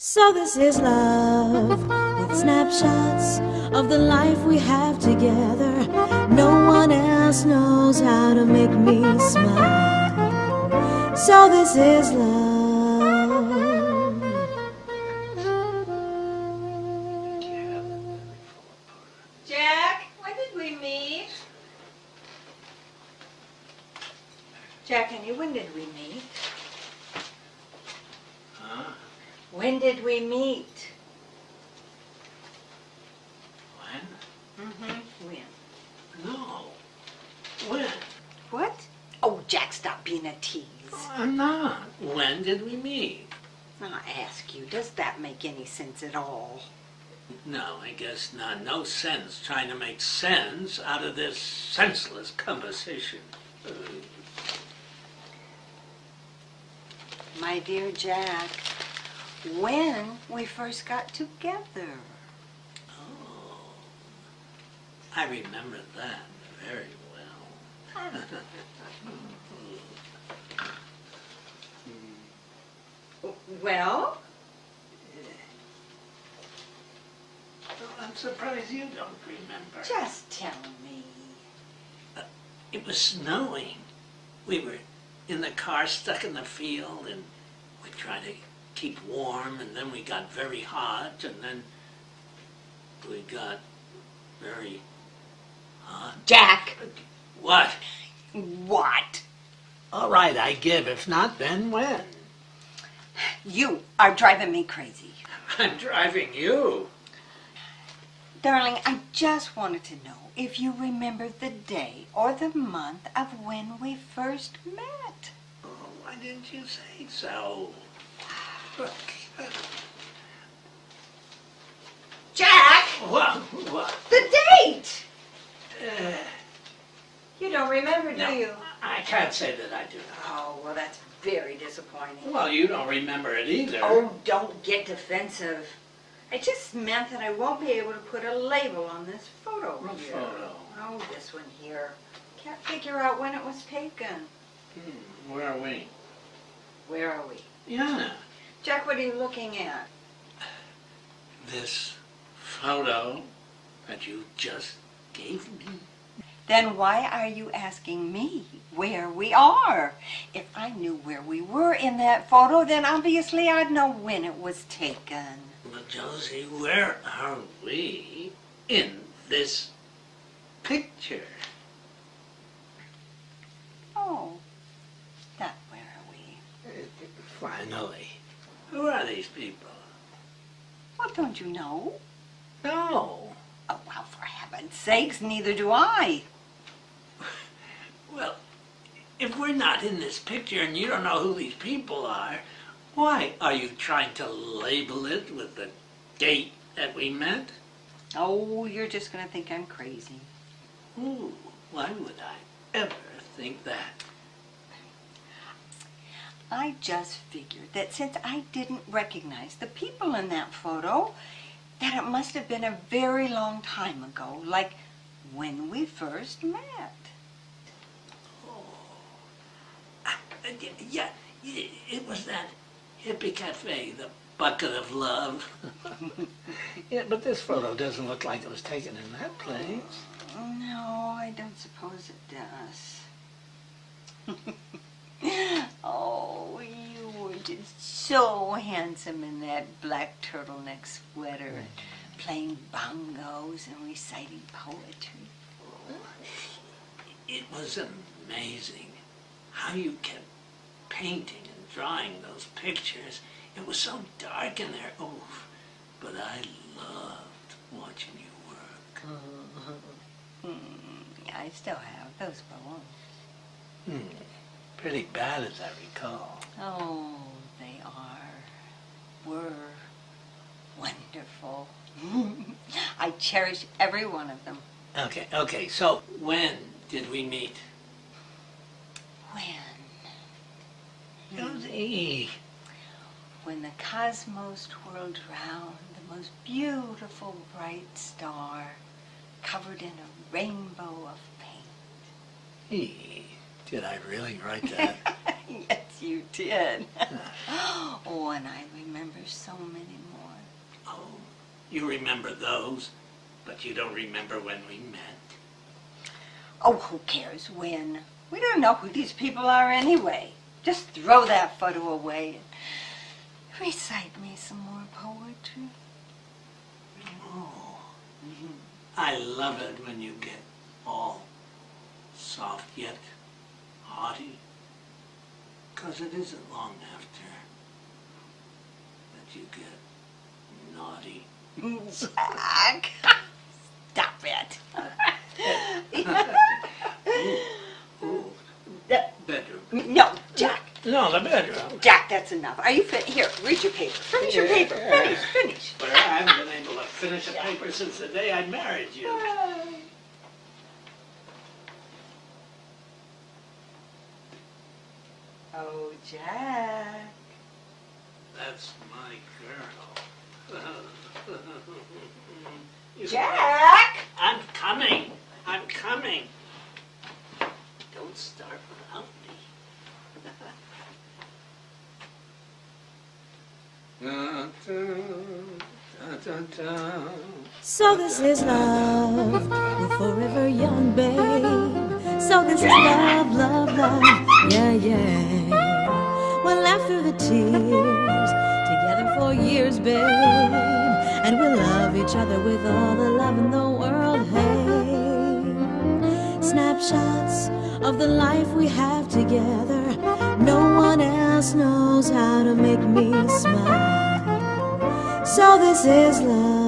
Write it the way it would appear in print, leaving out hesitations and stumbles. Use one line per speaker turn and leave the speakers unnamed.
So this is love, with snapshots of the life we have together. No one else knows how to make me smile. So this is love.
Jack, when did we meet? Jack, honey, when did we meet?
Huh?
When did we meet?
When?
When?
No. When?
What? Oh, Jack, stop being a tease.
I'm not. When did we meet?
I ask you, does that make any sense at all?
No, I guess not. No sense trying to make sense out of this senseless conversation.
My dear Jack, when we first got together.
Oh, I remember that very well.
Well?
I'm surprised you don't remember.
Just tell me.
It was snowing. We were in the car stuck in the field, and we tried to keep warm, and then we got very hot, and then we got very hot.
Jack!
What?
What?
All right, I give. If not, then when?
You are driving me crazy.
I'm driving you.
Darling, I just wanted to know if you remember the day or the month of when we first met.
Oh, why didn't you say so?
Jack!
What?
The date! You don't remember, do
No,
you?
I can't say that I do not.
Oh, well, that's very disappointing.
Well, you don't remember it either.
Oh, don't get defensive. I just meant that I won't be able to put a label on this photo
What
here.
photo?
Oh, this one here. Can't figure out when it was taken.
Where are we?
Where are we?
Yeah.
Jack, what are you looking at?
This photo that you just gave me.
Then why are you asking me where we are? If I knew where we were in that photo, then obviously I'd know when it was taken.
But Josie, where are we in this picture?
Oh, that where are we?
Finally. Who are these people?
Well, don't you know?
No.
Oh, well, for heaven's sakes, neither do I.
Well, if we're not in this picture and you don't know who these people are, why are you trying to label it with the date that we met?
Oh, you're just going to think I'm crazy.
Ooh, why would I ever think that?
I just figured that since I didn't recognize the people in that photo, that it must have been a very long time ago, like when we first met.
Yeah, it was that hippie cafe, the Bucket of Love. Yeah, but this photo doesn't look like it was taken in that place.
No, I don't suppose it does. Oh, you were just so handsome in that black turtleneck sweater and playing bongos and reciting poetry.
It was amazing how you kept painting and drawing those pictures. It was so dark in there. Oh, but I loved watching you work.
I still have those poems.
Pretty bad as I recall.
Oh, they were wonderful. I cherish every one of them.
Okay, so when did we meet?
When?
Josie.
When the cosmos twirled round the most beautiful bright star covered in a rainbow of paint.
Did I really write that?
Yes, you did. Oh, and I remember so many more.
Oh, you remember those, but you don't remember when we met.
Oh, who cares when? We don't know who these people are anyway. Just throw that photo away and recite me some more poetry.
Oh, I love it when you get all soft yet haughty, 'cause it isn't long after that you get naughty.
Jack, stop it.
Ooh, bedroom.
No, Jack.
No, the bedroom.
Jack, that's enough. Are you Here, read your paper. Finish your paper. Finish.
But I haven't been able to finish a paper since the day I married you.
Oh, Jack.
That's my girl.
Jack!
I'm coming. I'm coming. Don't start without me.
So this is love, we're forever young, babe. So this is love, love, love, yeah, yeah. We'll laugh through the tears, together for years, babe. And we'll love each other with all the love in the world, hey. Snapshots of the life we have together. No one else knows how to make me smile. So this is love.